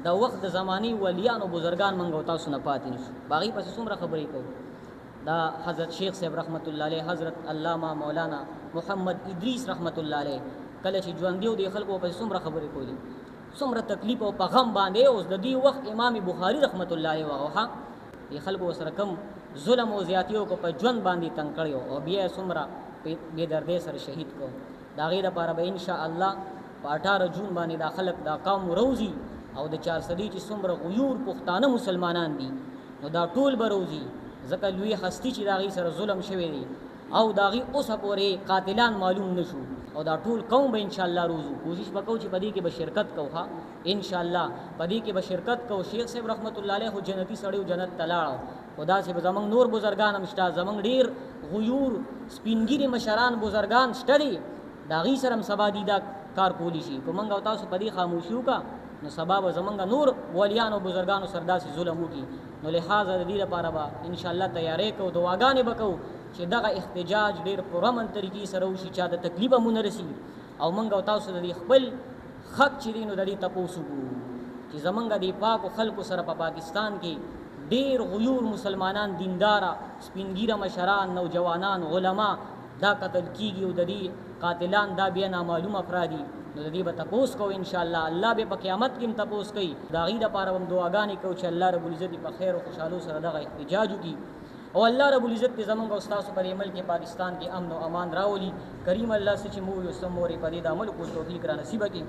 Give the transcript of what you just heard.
د وخت د زمانی ولیان او بزرگان منګو تاسو نه پاتې نشو باغی پس څومره خبرې کوو دا حضرت شیخ صاحب رحمت الله علیه حضرت علامہ مولانا محمد ادریس رحمت الله علیه کله چې ژوند دیو د خلکو په څومره خبرې کولی څومره تکلیف او پیغام باندې اوس د دې وخت امام بخاری رحمت الله علیه واغه دی خلکو سره کم ظلم او زیاتیو کو په ژوند باندې تنگ کړیو او بیا څومره بے دردی سره شهید کو دا غیر لپاره به ان شاء الله په 18 جون باندې دا خلک دا قوم روزي او د 400 چې څومره غیور پښتانه مسلمانان دي نو دا ټول بروزي ځکه لوی هستی چې دا غي سره ظلم شوی دی او دا غي اوس پورې قاتلان معلوم نشو او دا ټول قوم به ان شاء الله روزو کوشش وکاو چې پدې کې به شرکت کوه ان شاء الله پدې کې به شرکت کو شیخ صاحب رحمت الله علیه جنتی سړیو جنت تلاړ خدا سے زمنګ نور بزرگان همشتا زمنګ ډیر غیور سپینګری مشران بزرگان شتري دا غي سره سبا دي دا کار کولی شي کومنګ او تاسو پدې خاموشیو کا نو سبب زمنګ نور ولیان او بزرگان سرداسي ظلم وکي نو لہذا د دې لپاره به ان شاء الله تیارې کو دعاګانې وکاو چې دغه احتجاج ډیر پرامن طریقې سره وشي چې د تکلیف مونږ رسي او منګ او تاسو د خپل حق چې دینو د دې تاسو چې زمنګ د پاک خلکو سره په پاکستان کې ډیر غیور مسلمانان دیندارا سپینګیره مشران نوجوانان علما دا قتل کیږي او د دې قاتلان دا بیا نامعلوم افرادی نو د دې به تپوس کو ان شاء الله الله به په قیامت کې تپوس کوي دا غي د پاره هم دعاګانې کو چې الله رب العزت په خیر او خوشحالو سره دغه احتجاج وکړي او الله رب العزت زمونږ او تاسو پر عمل کې پاکستان کې امن او امان راولي کریم الله سچ مو یو سموري په دې د عمل کو توفیق را نصیب کړي